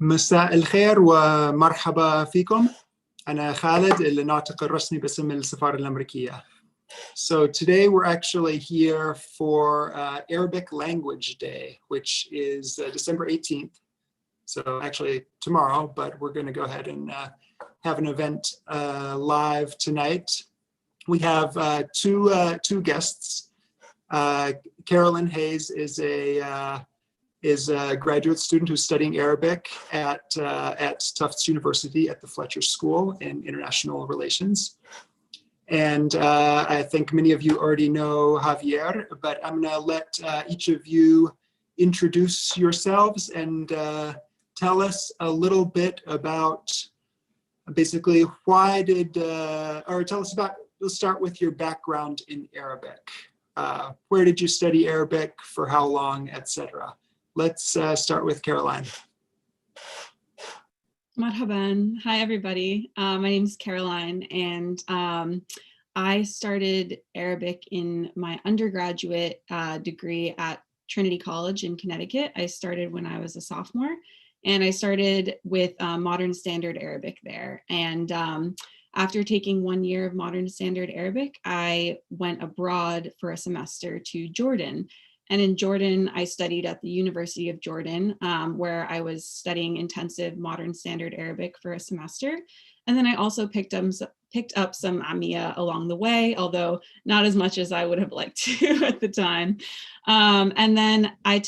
مساء الخير ومرحبا فيكم. أنا خالد الناطق الرسمي باسم السفارة الأمريكية. So today we're actually here for Arabic Language Day, which is December 18th. So actually tomorrow, but we're going to go ahead and have an event live tonight. We have two guests. Carolyn Hayes is a graduate student who's studying Arabic at Tufts University at the Fletcher School in International Relations. And I think many of you already know Javier, but I'm going to let each of you introduce yourselves and tell us a little bit about basically why did, or tell us about, we'll start with your background in Arabic. Where did you study Arabic, for how long, etc. Let's start with Caroline. Marhaban. Hi, everybody. My name is Caroline, and I started Arabic in my undergraduate degree at Trinity College in Connecticut. I started when I was a sophomore, and I started with Modern Standard Arabic there. And after taking 1 year of Modern Standard Arabic, I went abroad for a semester to Jordan. And in Jordan, I studied at the University of Jordan, where I was studying intensive Modern Standard Arabic for a semester. And then I also picked up some Amiya along the way, although not as much as I would have liked to at the time. And then I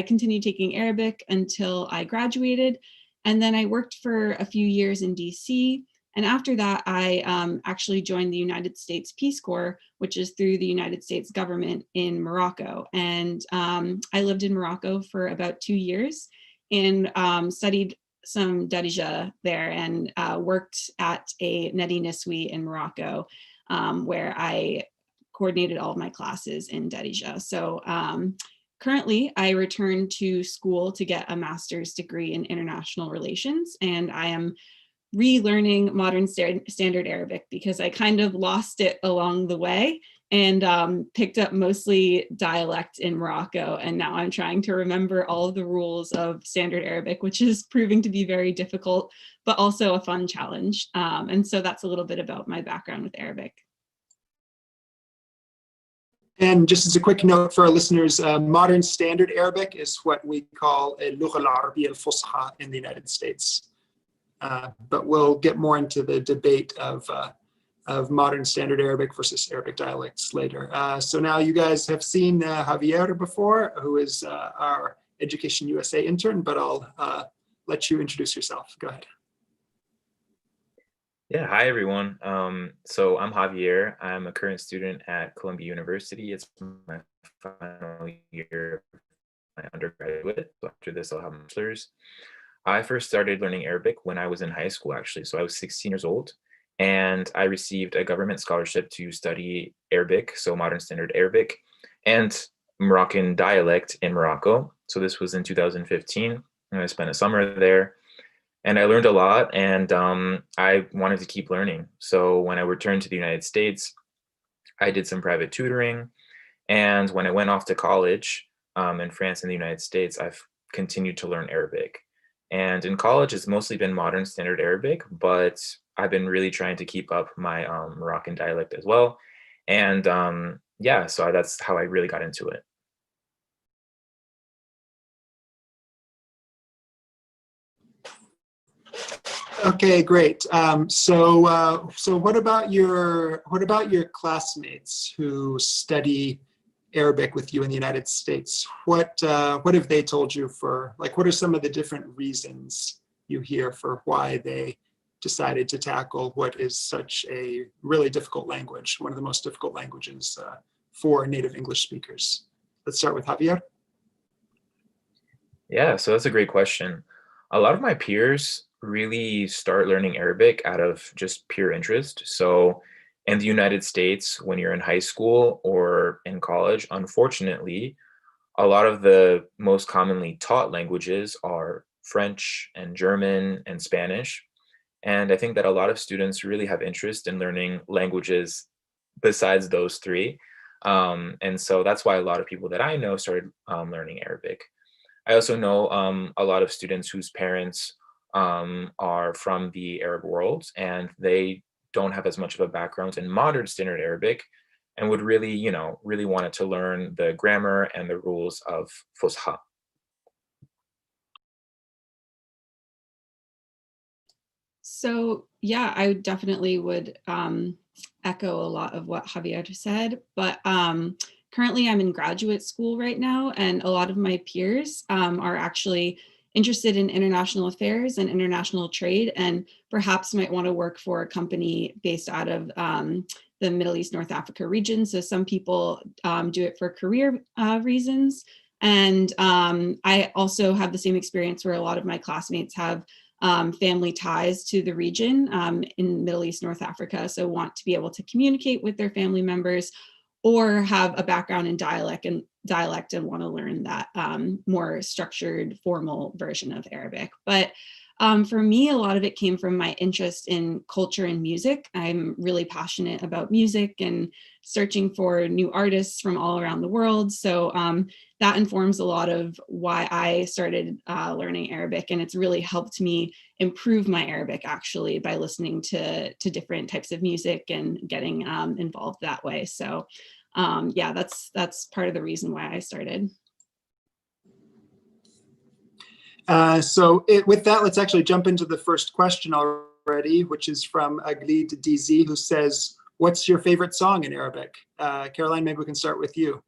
continued taking Arabic until I graduated. And then I worked for a few years in DC. And after that, I actually joined the United States Peace Corps, which is through the United States government in Morocco. And I lived in Morocco for about 2 years and studied some Darija there and worked at a Nedi Niswi in Morocco, where I coordinated all of my classes in Darija. So currently, I returned to school to get a master's degree in international relations, and I am relearning Modern Standard Arabic because I kind of lost it along the way and picked up mostly dialect in Morocco. And now I'm trying to remember all of the rules of Standard Arabic, which is proving to be very difficult, but also a fun challenge. And so that's a little bit about my background with Arabic. And just as a quick note for our listeners, Modern Standard Arabic is what we call اللغة العربية الفصحى in the United States. But we'll get more into the debate of Modern Standard Arabic versus Arabic dialects later. So now you guys have seen Javier before, who is our Education USA intern, but I'll let you introduce yourself. Go ahead. Yeah, hi everyone. So I'm Javier. I'm a current student at Columbia University. It's my final year of my undergraduate. So after this, I'll have a bachelor's. I first started learning Arabic when I was in high school, actually. So I was 16 years old, and I received a government scholarship to study Arabic, so Modern Standard Arabic, and Moroccan dialect in Morocco. So this was in 2015, and I spent a summer there, and I learned a lot, and I wanted to keep learning. So when I returned to the United States, I did some private tutoring, and when I went off to college in France and the United States, I've continued to learn Arabic. And in college, it's mostly been Modern Standard Arabic, but I've been really trying to keep up my Moroccan dialect as well. And yeah, so that's how I really got into it. Okay, great. So what about your classmates who study Arabic with you in the United States? What have they told you for, like, what are some of the different reasons you hear for why they decided to tackle what is such a really difficult language, one of the most difficult languages for native English speakers? Let's start with Javier. Yeah, so that's a great question. A lot of my peers really start learning Arabic out of just pure interest. So in the United States, when you're in high school or in college, unfortunately, a lot of the most commonly taught languages are French and German and Spanish. And I think that a lot of students really have interest in learning languages besides those three. And so that's why a lot of people that I know started learning Arabic. I also know a lot of students whose parents are from the Arab world, and they don't have as much of a background in modern standard Arabic, and would really, really wanted to learn the grammar and the rules of Fusha. So yeah, I definitely would echo a lot of what Javier said, but currently I'm in graduate school right now, and a lot of my peers are actually interested in international affairs and international trade, and perhaps might want to work for a company based out of the Middle East, North Africa region. So some people do it for career reasons. And I also have the same experience where a lot of my classmates have family ties to the region in Middle East, North Africa, so want to be able to communicate with their family members, or have a background in dialect and want to learn that more structured, formal version of Arabic. But for me, a lot of it came from my interest in culture and music. I'm really passionate about music and searching for new artists from all around the world. So that informs a lot of why I started learning Arabic. And it's really helped me improve my Arabic, actually, by listening to different types of music and getting involved that way. So yeah, that's part of the reason why I started. With that, let's actually jump into the first question already, which is from Aglid DZ, who says, what's your favorite song in Arabic? Caroline, maybe we can start with you.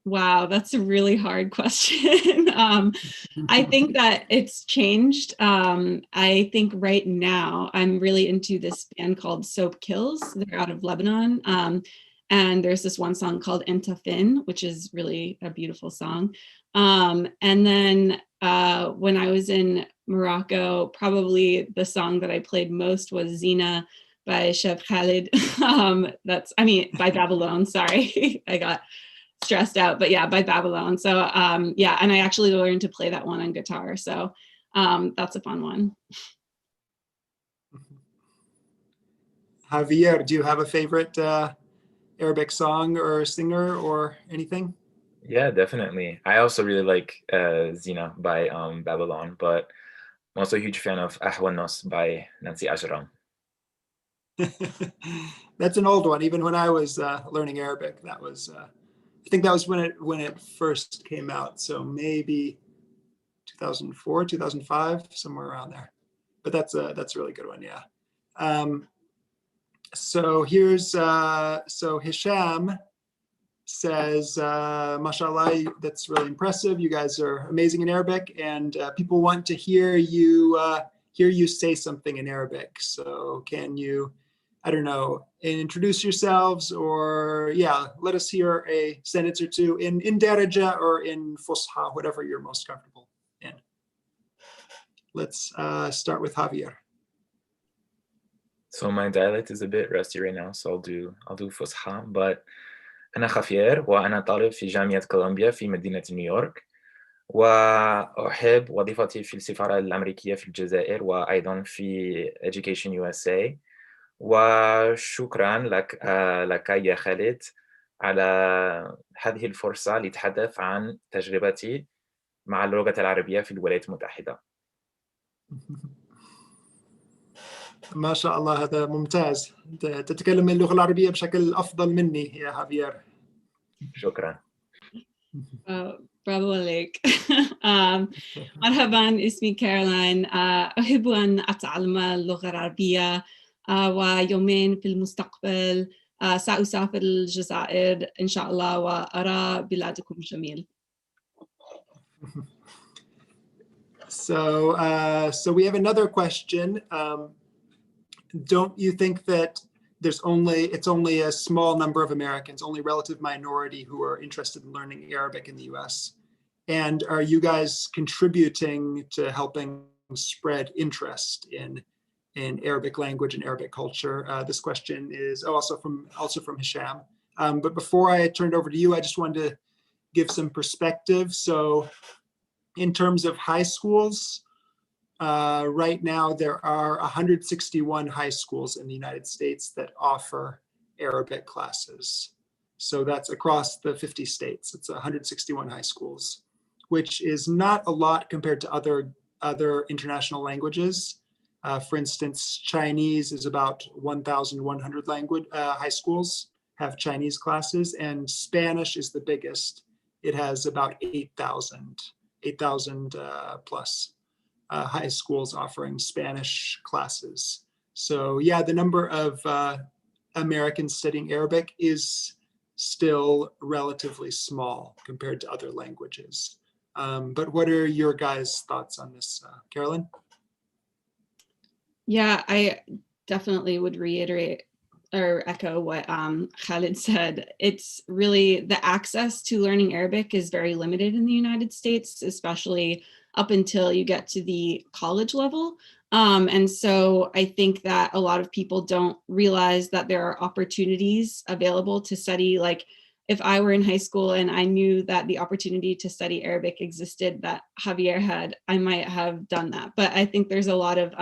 Wow, that's a really hard question. I think that it's changed. I think right now I'm really into this band called Soap Kills. They're out of Lebanon. And there's this one song called Entafin, which is really a beautiful song. And then when I was in Morocco, probably the song that I played most was Zina by Chef Khaled. By Babylon, sorry. I got stressed out, but yeah, by Babylon. So yeah, and I actually learned to play that one on guitar. So that's a fun one. Javier, do you have a favorite Arabic song or singer or anything? Yeah, definitely. I also really like Zina by Babylon, but I'm also a huge fan of Ahwa Nos by Nancy Ajram. That's an old one. Even when I was learning Arabic, that was I think that was when it first came out. So maybe 2004, 2005, somewhere around there. But that's a really good one, yeah. So here's so Hisham says, mashallah, that's really impressive. You guys are amazing in Arabic, and people want to hear you say something in Arabic. So can you, I don't know, introduce yourselves, or yeah, let us hear a sentence or two in Daraja or in Fusha, whatever you're most comfortable in. Let's start with Javier. So my dialect is a bit rusty right now, so I'll do Fusha. But أنا خافير وأنا طالب في جامعة كولومبيا في مدينة نيويورك، وأحب وظيفتي في السفارة الأمريكية في الجزائر وأيضا في Education USA. وشكرا لك يا خالد على هذه الفرصة لتحدث عن تجربتي مع اللغة العربية في الولايات المتحدة. ما شاء الله، هذا ممتاز. أنت تتكلم اللغة العربية بشكل أفضل مني يا هافير. شكرا. برافو عليك. مرحبا، اسمي كارولاين. أحب أن أتعلم اللغة العربية، ويومين في المستقبل سأسافر الجزائر إن شاء الله وأرى بلادكم جميل. So we have another question. Don't you think that it's only a small number of Americans, only relative minority, who are interested in learning Arabic in the US? And are you guys contributing to helping spread interest in Arabic language and Arabic culture? This question is also from Hisham. But before I turn it over to you, I just wanted to give some perspective. So in terms of high schools, right now there are 161 high schools in the United States that offer Arabic classes. So that's across the 50 states. It's 161 high schools, which is not a lot compared to other international languages. For instance, Chinese is about 1,100 high schools have Chinese classes, and Spanish is the biggest. It has about 8,000 plus high schools offering Spanish classes. So yeah, the number of Americans studying Arabic is still relatively small compared to other languages. But what are your guys' thoughts on this, Carolyn? Yeah, I definitely would reiterate or echo what Khaled said. It's really the access to learning Arabic is very limited in the United States, especially up until you get to the college level. And so I think that a lot of people don't realize that there are opportunities available to study. Like if I were in high school and I knew that the opportunity to study Arabic existed that Javier had, I might have done that. But I think there's a lot of,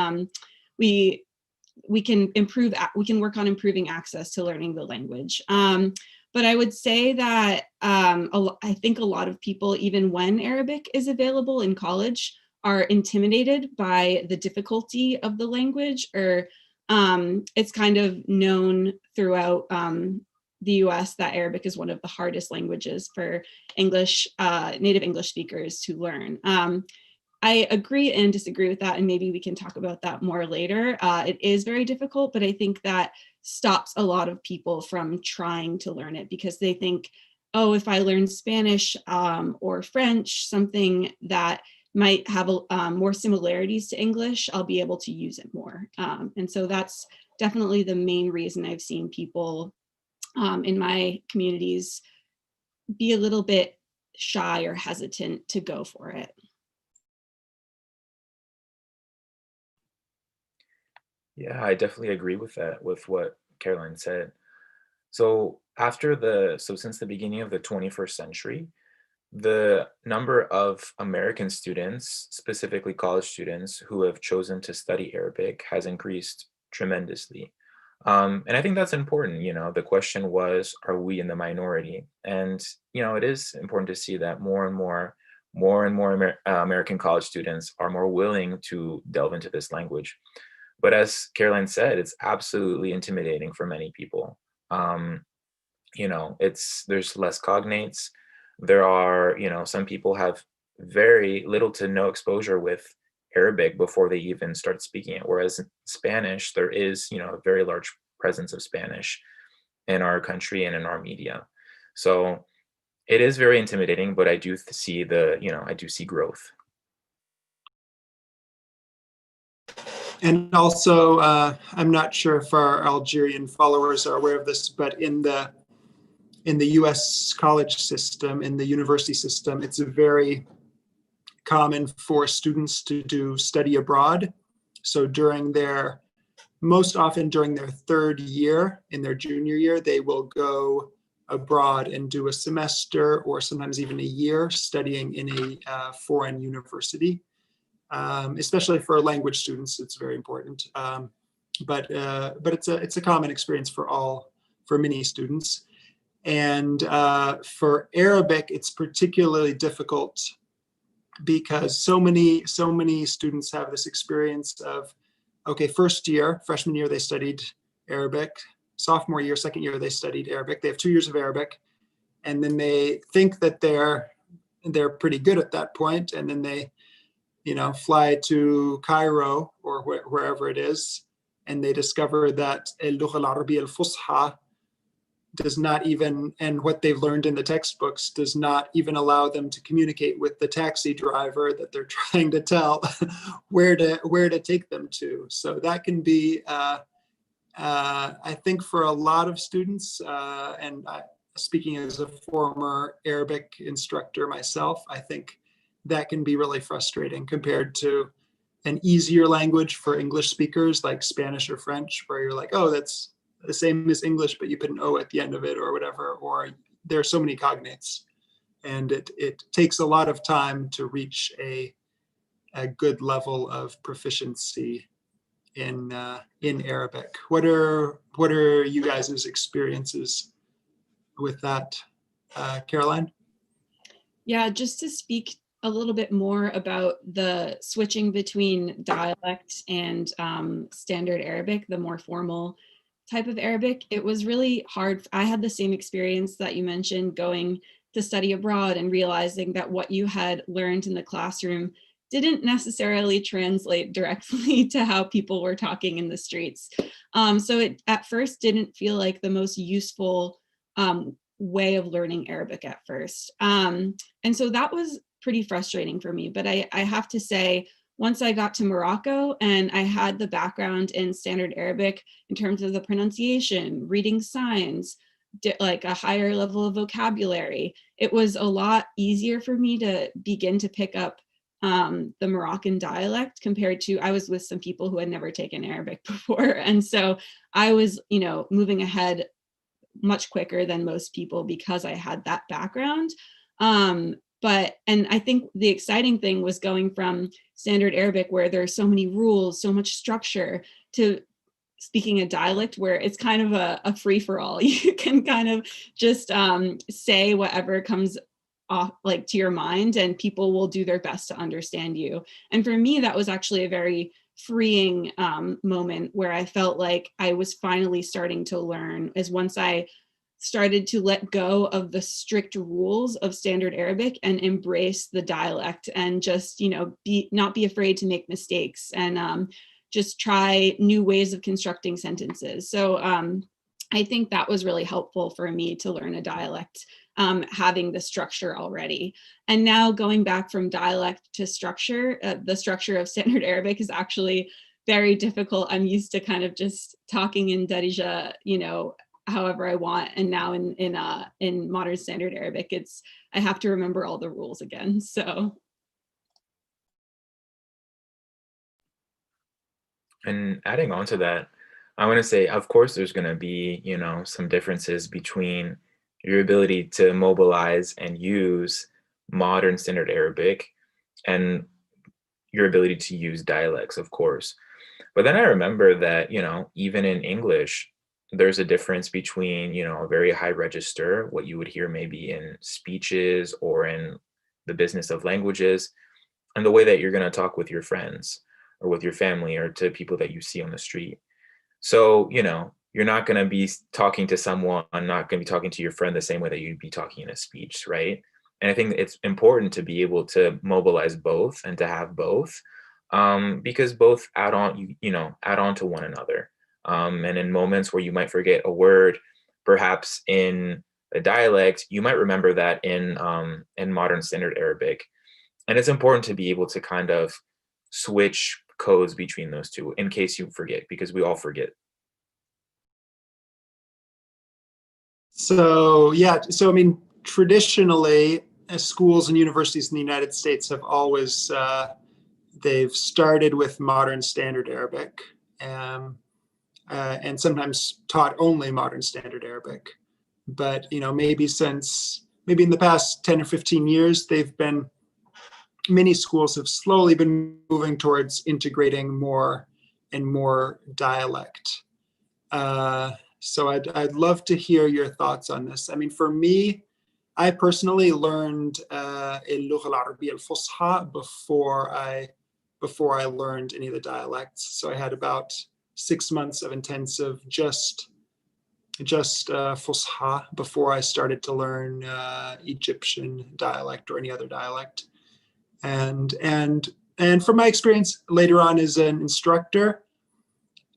we can work on improving access to learning the language. But I would say that I think a lot of people, even when Arabic is available in college, are intimidated by the difficulty of the language, or it's kind of known throughout the US that Arabic is one of the hardest languages for native English speakers to learn. I agree and disagree with that, and maybe we can talk about that more later. It is very difficult, but I think that stops a lot of people from trying to learn it because they think, oh, if I learn Spanish or French, something that might have more similarities to English, I'll be able to use it more. And so that's definitely the main reason I've seen people in my communities be a little bit shy or hesitant to go for it. Yeah, I definitely agree with that, with what Caroline said. So since the beginning of the 21st century, the number of American students, specifically college students, who have chosen to study Arabic has increased tremendously. And I think that's important. The question was, are we in the minority? And, it is important to see that more and more American college students are more willing to delve into this language. But as Caroline said, it's absolutely intimidating for many people. There's less cognates. There are, some people have very little to no exposure with Arabic before they even start speaking it. Whereas in Spanish, there is, a very large presence of Spanish in our country and in our media. So it is very intimidating, but I do see I do see growth. And also, I'm not sure if our Algerian followers are aware of this, but in the U.S. college system, in the university system, it's very common for students to do study abroad. So most often during their third year, in their junior year, they will go abroad and do a semester or sometimes even a year studying in a foreign university. Especially for language students, it's very important. But it's a common experience for many students. And for Arabic, it's particularly difficult because so many students have this experience of, okay, freshman year, they studied Arabic. Sophomore year, second year, they studied Arabic. They have 2 years of Arabic, and then they think that they're pretty good at that point, and then they fly to Cairo or wherever it is, and they discover that اللغة العربية الفصحى does not even, and what they've learned in the textbooks does not even allow them to communicate with the taxi driver that they're trying to tell where to take them to. So that can be, I think for a lot of students, speaking as a former Arabic instructor myself, I think that can be really frustrating compared to an easier language for English speakers like Spanish or French, where you're like, oh, that's the same as English, but you put an O at the end of it or whatever, or there are so many cognates. And it takes a lot of time to reach a good level of proficiency in Arabic. What are you guys' experiences with that. Caroline? Yeah, just to speak a little bit more about the switching between dialect and standard Arabic, the more formal type of Arabic, it was really hard. I had the same experience that you mentioned, going to study abroad and realizing that what you had learned in the classroom didn't necessarily translate directly to how people were talking in the streets. So it at first didn't feel like the most useful way of learning Arabic at first. And so that was pretty frustrating for me. But I have to say, once I got to Morocco and I had the background in standard Arabic in terms of the pronunciation, reading signs, like a higher level of vocabulary, it was a lot easier for me to begin to pick up the Moroccan dialect compared to, I was with some people who had never taken Arabic before. And so I was, moving ahead much quicker than most people because I had that background. And I think the exciting thing was going from standard Arabic, where there's so many rules, so much structure, to speaking a dialect where it's kind of a free-for-all. You can kind of just say whatever comes off like to your mind, and people will do their best to understand you. And for me, that was actually a very freeing moment where I felt like I was finally starting to learn, is once I started to let go of the strict rules of standard Arabic and embrace the dialect, and just, not be afraid to make mistakes, and just try new ways of constructing sentences. So I think that was really helpful for me to learn a dialect, having the structure already. And now going back from dialect to structure, the structure of standard Arabic is actually very difficult. I'm used to kind of just talking in Darija, however I want. And now in modern standard Arabic, I have to remember all the rules again. So. And adding on to that, I want to say, of course, there's going to be, some differences between your ability to mobilize and use modern standard Arabic and your ability to use dialects, of course. But then I remember that, even in English, there's a difference between, a very high register, what you would hear maybe in speeches or in the business of languages, and the way that you're going to talk with your friends or with your family or to people that you see on the street. So, you're not going to be talking to someone, not going to be talking to your friend the same way that you'd be talking in a speech, right? And I think it's important to be able to mobilize both and to have both, because both add on, add on to one another. And in moments where you might forget a word, perhaps in a dialect, you might remember that in modern standard Arabic. And it's important to be able to kind of switch codes between those two in case you forget, because we all forget. So yeah, so I mean, traditionally, schools and universities in the United States have always they've started with modern standard Arabic, and sometimes taught only modern standard Arabic. But maybe in the past 10 or 15 years, many schools have slowly been moving towards integrating more and more dialect. So I'd love to hear your thoughts on this. I mean, for me, I personally learned اللغة العربية الفصحى before I learned any of the dialects. So I had about 6 months of intensive just Fusha before I started to learn Egyptian dialect or any other dialect. And from my experience later on as an instructor,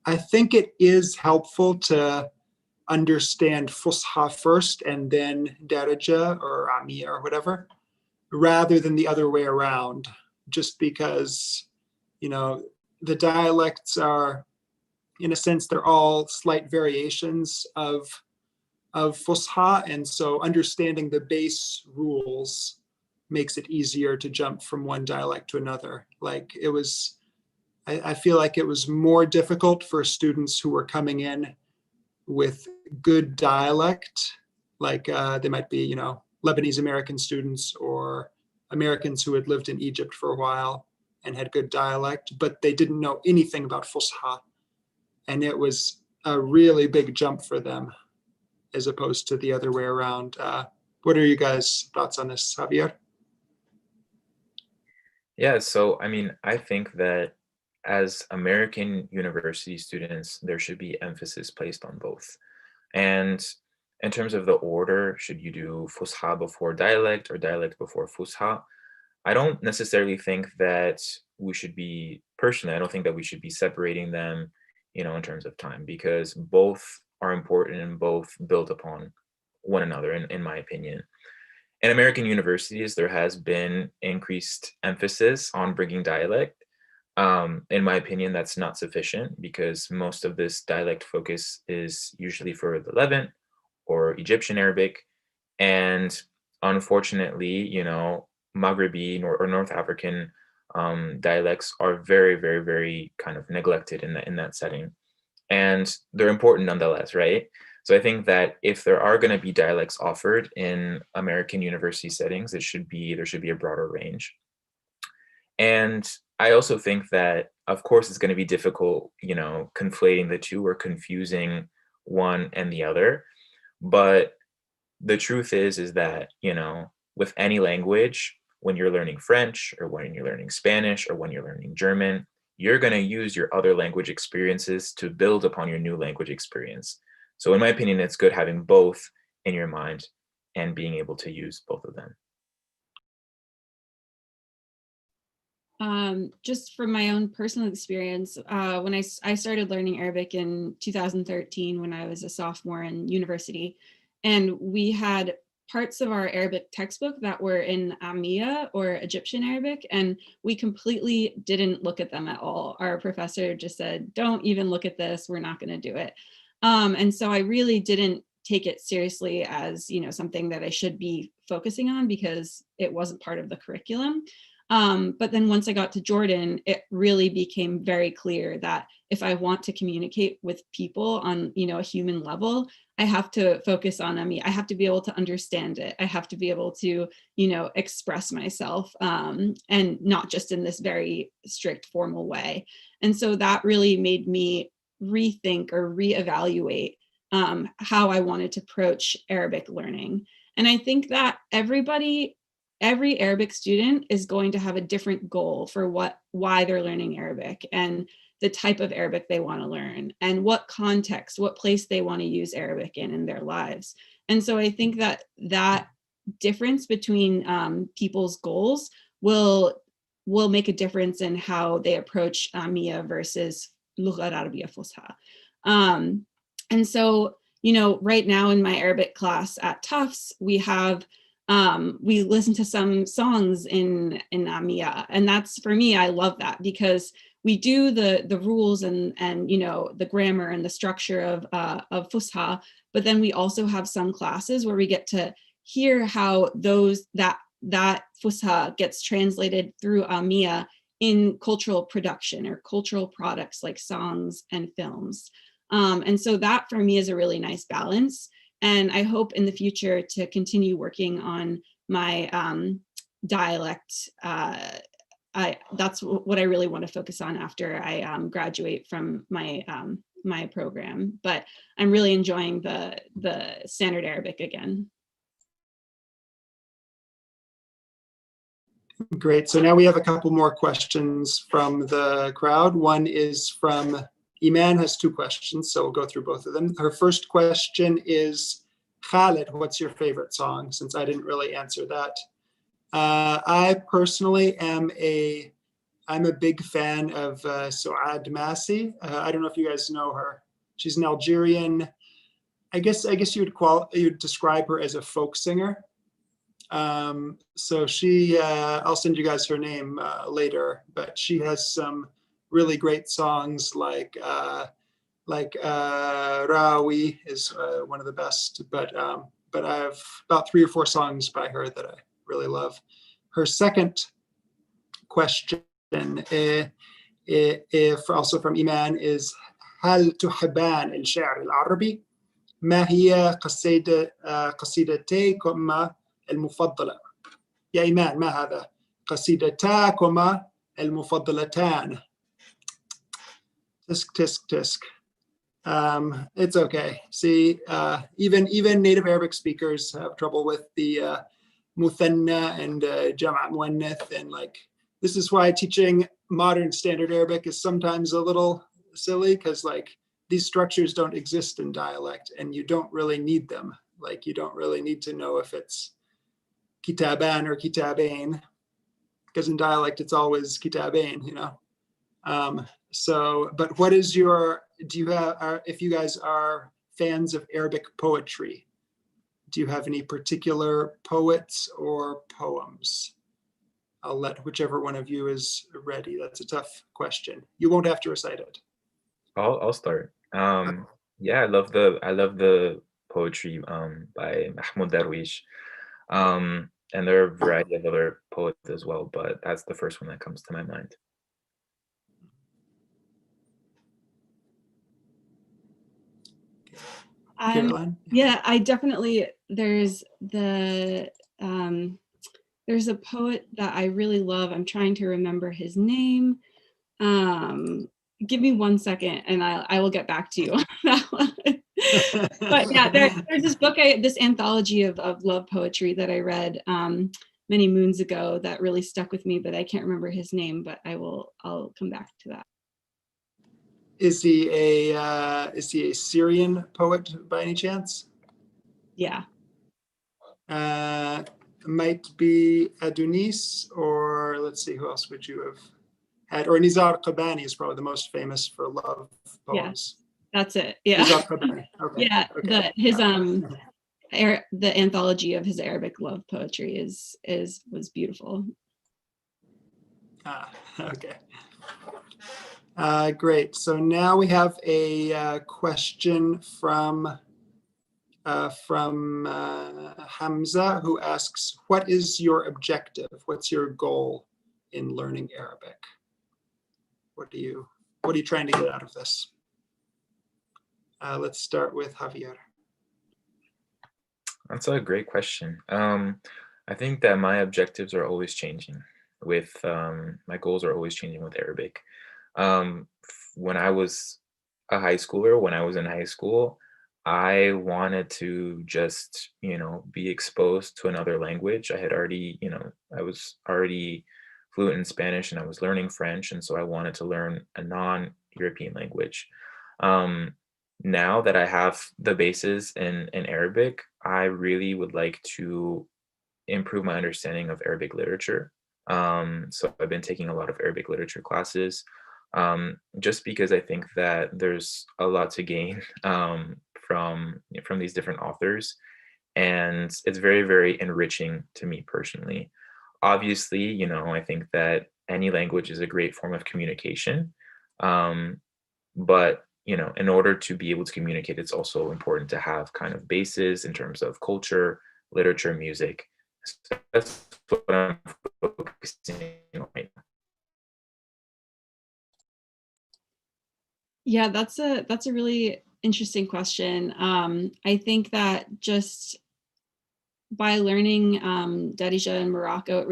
I think it is helpful to understand Fusha first and then Darija or Amiya or whatever, rather than the other way around, just because, the dialects are, in a sense, they're all slight variations of Fusha. And so understanding the base rules makes it easier to jump from one dialect to another. Like I feel like it was more difficult for students who were coming in with good dialect, like they might be, Lebanese American students or Americans who had lived in Egypt for a while and had good dialect, but they didn't know anything about Fusha. And it was a really big jump for them. as opposed to the other way around. What are you guys' thoughts on this, Javier? Yeah, so I mean, I think that as American university students, there should be emphasis placed on both. And in terms of the order, should you do Fusha before dialect or dialect before Fusha? I don't necessarily think that we should be, personally, I don't think that we should be separating them, in terms of time, because both are important and both build upon one another, in my opinion. In American universities, there has been increased emphasis on bringing dialect. In my opinion, that's not sufficient because most of this dialect focus is usually for the Levant or Egyptian Arabic. And unfortunately, Maghrebi or North African dialects are very, very, very kind of neglected in that setting. And they're important nonetheless, right? So I think that if there are going to be dialects offered in American university settings, there should be a broader range. And I also think that, of course, it's going to be difficult, conflating the two or confusing one and the other. But the truth is that, with any language, when you're learning French or when you're learning Spanish or when you're learning German, you're going to use your other language experiences to build upon your new language experience. So in my opinion, it's good having both in your mind and being able to use both of them. Just from my own personal experience, when I started learning Arabic in 2013 when I was a sophomore in university, and we had parts of our Arabic textbook that were in Amiya or Egyptian Arabic, and we completely didn't look at them at all. Our professor just said, don't even look at this, we're not going to do it. And so I really didn't take it seriously as, something that I should be focusing on because it wasn't part of the curriculum. But then once I got to Jordan, it really became very clear that if I want to communicate with people on, a human level, I have to focus on me. I have to be able to understand it. I have to be able to, express myself, and not just in this very strict formal way. And so that really made me rethink or reevaluate how I wanted to approach Arabic learning. And I think that every Arabic student is going to have a different goal for why they're learning Arabic and the type of Arabic they want to learn and what context, what place they want to use Arabic in their lives. And so I think that difference between people's goals will make a difference in how they approach Amiya versus Lugha Arabiya Fusha. And so, right now in my Arabic class at Tufts, we listen to some songs in Amiya, and that's, for me, I love that because we do the rules and the grammar and the structure of Fusha, but then we also have some classes where we get to hear how that Fusha gets translated through Amiya in cultural production or cultural products like songs and films. And so that for me is a really nice balance. And I hope in the future to continue working on my dialect. That's what I really want to focus on after I graduate from my my program. But I'm really enjoying the standard Arabic again. Great. So now we have a couple more questions from the crowd. One is from Iman, has two questions, so we'll go through both of them. Her first question is, Khaled, what's your favorite song? Since I didn't really answer that. I personally I'm a big fan of Suad Massi. I don't know if you guys know her. She's an Algerian. I guess you'd describe her as a folk singer. So she, I'll send you guys her name later, but she has some really great songs like Rawi is one of the best, but I have about 3 or 4 songs by her that I really love. Her second question, also from Iman, is هل تحبان الشعر العربي؟ ما هي قصيدتيكما المفضلة؟ يا إيمان، ما هذا؟ قصيدتاكما المفضلتان. تسك تسك تسك. It's okay. See, even native Arabic speakers have trouble with the muthanna and jama' muannath, and like this is why teaching modern standard Arabic is sometimes a little silly, because like these structures don't exist in dialect, and you don't really need them. Like you don't really need to know if it's kitaban or kitabain, because in dialect it's always kitabain, you know. So, but what is your, do you have, if you guys are fans of Arabic poetry, do you have any particular poets or poems? I'll let whichever one of you is ready. That's a tough question. You won't have to recite it. I'll start. Yeah, I love the poetry by Mahmoud Darwish. And there are a variety of other poets as well, but that's the first one that comes to my mind. Caroline? Yeah, I definitely, there's a poet that I really love. I'm trying to remember his name. Give me 1 second and I will get back to you on that one. But yeah, there's this book, this anthology of love poetry that I read many moons ago that really stuck with me, but I can't remember his name, but I'll come back to that. Is he a Syrian poet by any chance? Yeah. Might be Adonis, or let's see, who else would you have had? Or Nizar Qabbani is probably the most famous for love poems. Yeah, that's it. Yeah. Nizar Qabbani. Okay. Yeah. Okay. The anthology of his Arabic love poetry was beautiful. Okay. Great. So now we have a question from Hamza, who asks, what is your objective? What's your goal in learning Arabic? What are you trying to get out of this? Let's start with Javier. That's a great question. I think that my objectives are always changing with, my goals are always changing with Arabic. When I was a high schooler, when I was in high school, I wanted to just, be exposed to another language. I had already, I was already fluent in Spanish and I was learning French. And so I wanted to learn a non-European language. Now that I have the basis in Arabic, I really would like to improve my understanding of Arabic literature. So I've been taking a lot of Arabic literature classes, just because I think that there's a lot to gain from these different authors, and it's very, very enriching to me personally. Obviously, I think that any language is a great form of communication, but in order to be able to communicate, it's also important to have kind of bases in terms of culture, literature, music. So that's what I'm focusing on right now. Yeah, that's a really interesting question. I think that just by learning Darija in Morocco, it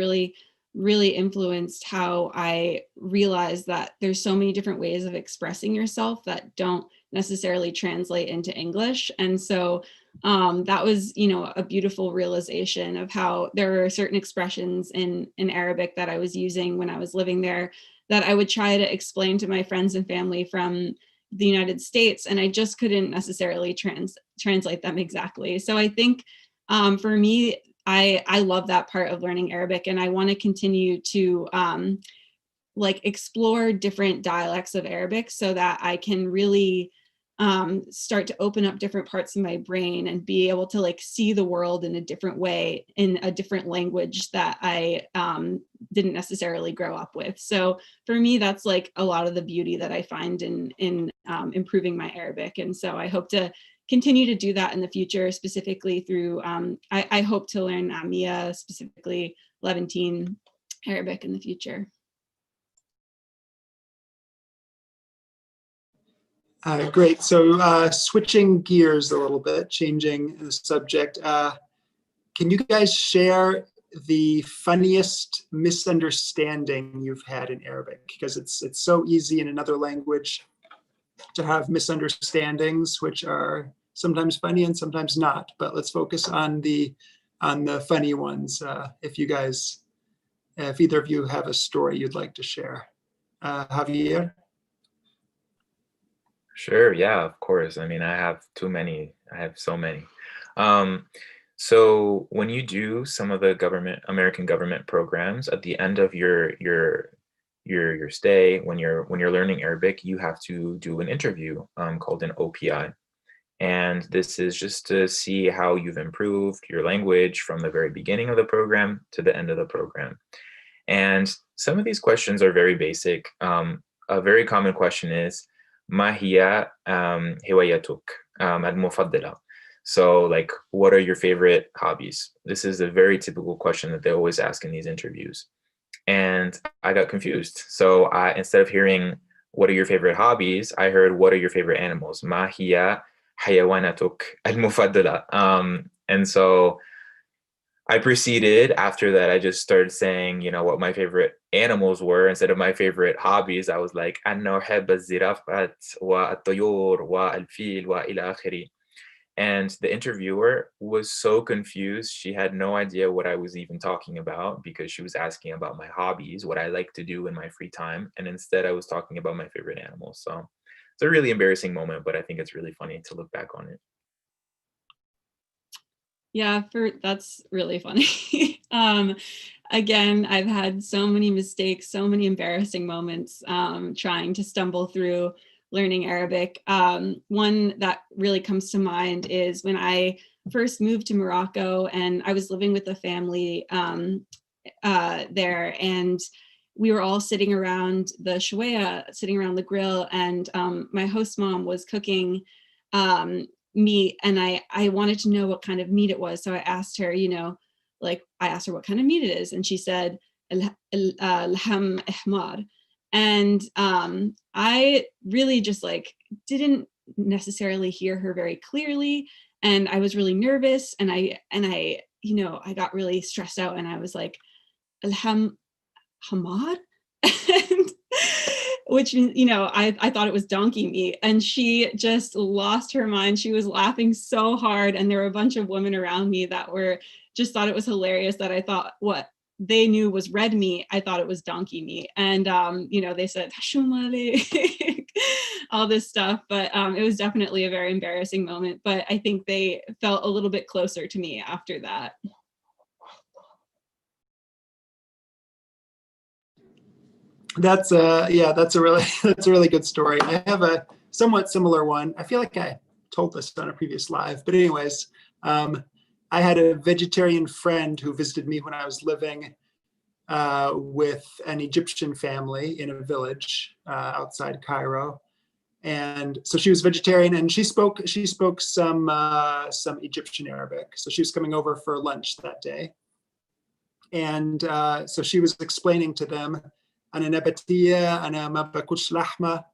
really influenced how I realized that there's so many different ways of expressing yourself that don't necessarily translate into English. And so that was, a beautiful realization of how there are certain expressions in Arabic that I was using when I was living there that I would try to explain to my friends and family from the United States, and I just couldn't necessarily translate them exactly. So I think for me, I love that part of learning Arabic, and I want to continue to explore different dialects of Arabic so that I can really start to open up different parts of my brain and be able to see the world in a different way, in a different language that I didn't necessarily grow up with. So for me, that's a lot of the beauty that I find in improving my Arabic. And so I hope to continue to do that in the future, specifically through, I hope to learn Amia, specifically Levantine Arabic in the future. Great. So switching gears a little bit, changing the subject, can you guys share the funniest misunderstanding you've had in Arabic? Because it's so easy in another language to have misunderstandings, which are sometimes funny and sometimes not. But let's focus on the funny ones. If either of you have a story you'd like to share, Javier. Sure, yeah, of course. I mean, I have too many. I have so many. So when you do some of the American government programs at the end of your stay, when you're learning Arabic, you have to do an interview called an OPI. And this is just to see how you've improved your language from the very beginning of the program to the end of the program. And some of these questions are very basic. A very common question is, ما هي هوايتك المفضلة? So like, what are your favorite hobbies? This is a very typical question that they always ask in these interviews. And I got confused. So instead of hearing, what are your favorite hobbies? I heard, what are your favorite animals? ما هي حيواناتك المفضلة? And so I proceeded after that, I just started saying, what my favorite animals were instead of my favorite hobbies. I was like, أنا أحب الزرافات والطيور والفيل وإلى آخره. And the interviewer was so confused. She had no idea what I was even talking about, because she was asking about my hobbies, what I like to do in my free time. And instead I was talking about my favorite animals. So it's a really embarrassing moment, but I think it's really funny to look back on it. Yeah, that's really funny. Again, I've had so many mistakes, so many embarrassing moments trying to stumble through learning Arabic. One that really comes to mind is when I first moved to Morocco, and I was living with a family there, and we were all sitting around the shawaya, sitting around the grill, and my host mom was cooking meat, and I wanted to know what kind of meat it was. So I asked her, I asked her what kind of meat it is, and she said, "Laham ihmar." And I really just didn't necessarily hear her very clearly, and I was really nervous, and I got really stressed out, and I was like, "Alham hamad," which, I thought it was donkey meat, and she just lost her mind. She was laughing so hard, and there were a bunch of women around me that just thought it was hilarious that I thought what they knew was red meat, I thought it was donkey meat. And they said all this stuff, but it was definitely a very embarrassing moment. But I think they felt a little bit closer to me after that. That's a really good story. I have a somewhat similar one. I feel like I told this on a previous live, but anyways, I had a vegetarian friend who visited me when I was living with an Egyptian family in a village outside Cairo. And so she was vegetarian, and she spoke some Egyptian Arabic. So she was coming over for lunch that day. And so she was explaining to them, أنا نباتية, أنا ما باكلش لحمة.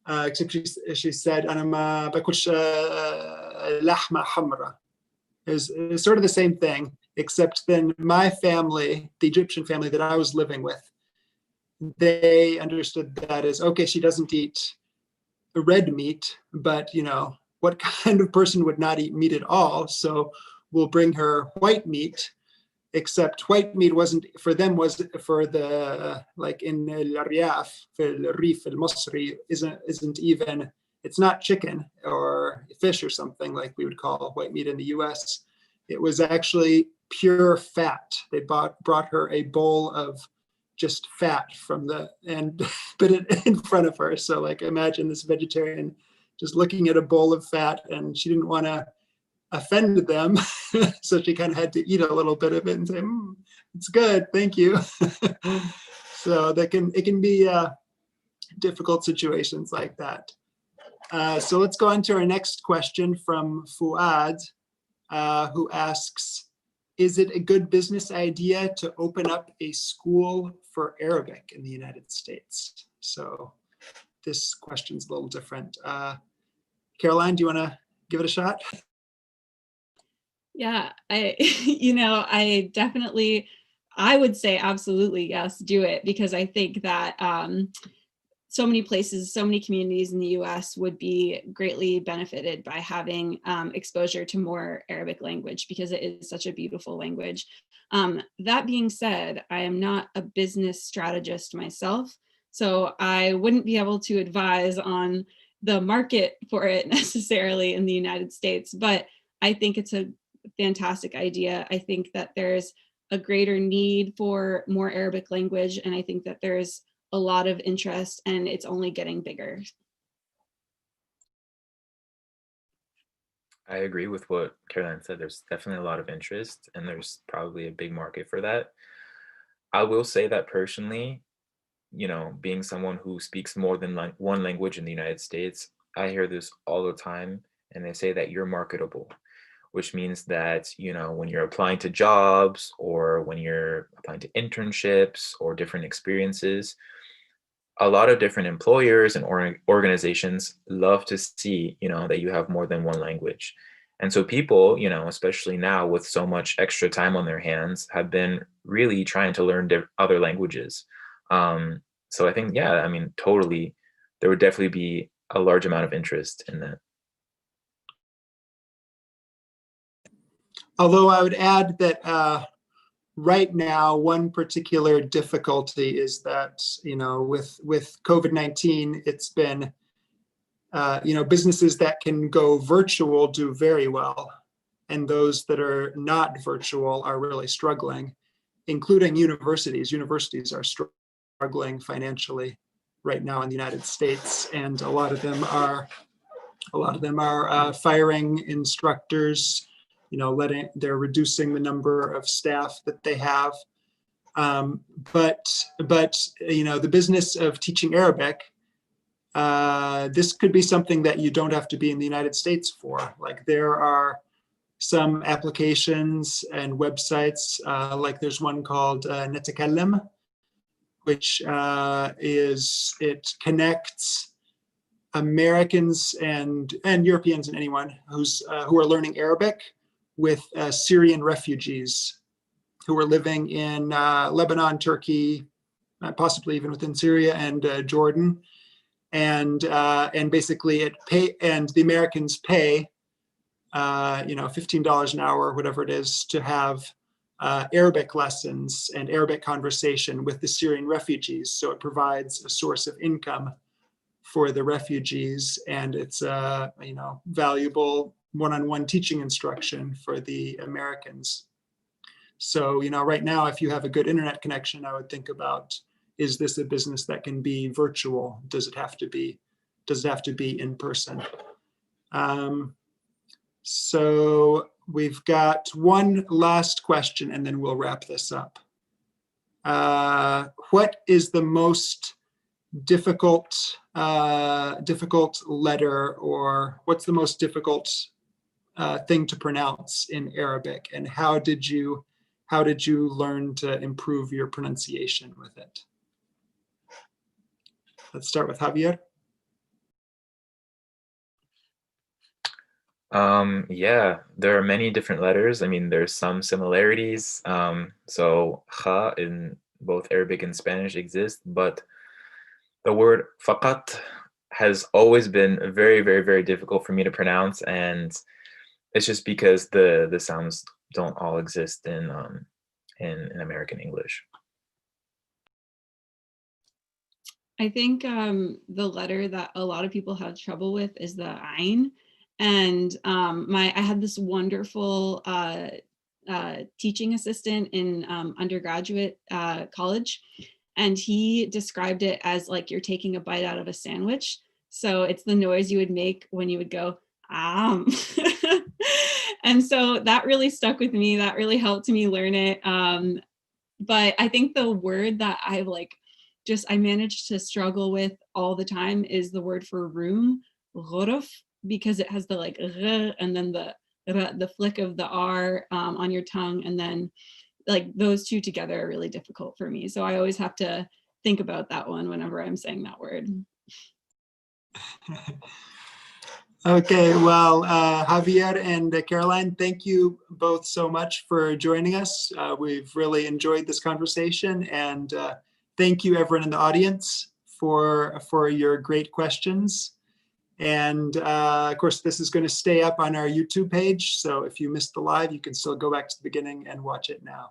Except she said, أنا ما باكلش لحمة حمراء. Is sort of the same thing, except then my family, the Egyptian family that I was living with, they understood that as, okay, she doesn't eat red meat, but what kind of person would not eat meat at all? So we'll bring her white meat, except white meat wasn't for them, was for the, like in الرياف في الريف المصري, isn't even, it's not chicken or fish or something like we would call white meat in the US. It was actually pure fat. They brought her a bowl of just fat and put it in front of her. So imagine this vegetarian just looking at a bowl of fat, and she didn't want to offend them. So she kind of had to eat a little bit of it and say, it's good, thank you. So it can be difficult situations like that. So let's go on to our next question from Fuad, who asks, is it a good business idea to open up a school for Arabic in the United States? So this question's a little different. Caroline, do you want to give it a shot? Yeah, I would say absolutely yes, do it, because I think that so many places, so many communities in the US would be greatly benefited by having exposure to more Arabic language, because it is such a beautiful language. That being said, I am not a business strategist myself, so I wouldn't be able to advise on the market for it necessarily in the United States, but I think it's a fantastic idea. I think that there's a greater need for more Arabic language, and I think that there's a lot of interest, and it's only getting bigger. I agree with what Caroline said. There's definitely a lot of interest, and there's probably a big market for that. I will say that personally, being someone who speaks more than one language in the United States, I hear this all the time, and they say that you're marketable, which means that, when you're applying to jobs or when you're applying to internships or different experiences, a lot of different employers and organizations love to see, that you have more than one language. And so people, especially now with so much extra time on their hands, have been really trying to learn other languages. So I think, yeah, I mean, totally, there would definitely be a large amount of interest in that. Although I would add that right now, one particular difficulty is that, with COVID-19, it's been, businesses that can go virtual do very well. And those that are not virtual are really struggling, including universities. Universities are struggling financially right now in the United States. And a lot of them are firing instructors, they're reducing the number of staff that they have. But the business of teaching Arabic, this could be something that you don't have to be in the United States for. Like, there are some applications and websites, like there's one called Nespeakiw, which it connects Americans and Europeans and anyone who are learning Arabic with Syrian refugees who are living in Lebanon, Turkey, possibly even within Syria and Jordan, and basically the Americans pay $15 an hour, whatever it is, to have Arabic lessons and Arabic conversation with the Syrian refugees. So it provides a source of income for the refugees, and it's a valuable one-on-one teaching instruction for the Americans. So right now, if you have a good internet connection, I would think about, is this a business that can be virtual? Does it have to be in person? So we've got one last question, and then we'll wrap this up. What is the most difficult letter, or what's the most difficult thing to pronounce in Arabic, and how did you learn to improve your pronunciation with it? Let's start with Javier. Yeah, there are many different letters. I mean, there's some similarities. So kha in both Arabic and Spanish exists, but the word faqat has always been very, very, very difficult for me to pronounce, and it's just because the sounds don't all exist in American English. I think the letter that a lot of people have trouble with is the ayn. And I had this wonderful teaching assistant in undergraduate college, and he described it as like you're taking a bite out of a sandwich. So it's the noise you would make when you would go, and so that really stuck with me. That really helped me learn it. But I think the word that I managed to struggle with all the time is the word for room, ghuruf, because it has the and then the flick of the R on your tongue, and then those two together are really difficult for me. So I always have to think about that one whenever I'm saying that word. Okay, well, Javier and Caroline, thank you both so much for joining us. We've really enjoyed this conversation, and thank you everyone in the audience for your great questions. And of course, this is going to stay up on our YouTube page. So if you missed the live, you can still go back to the beginning and watch it now.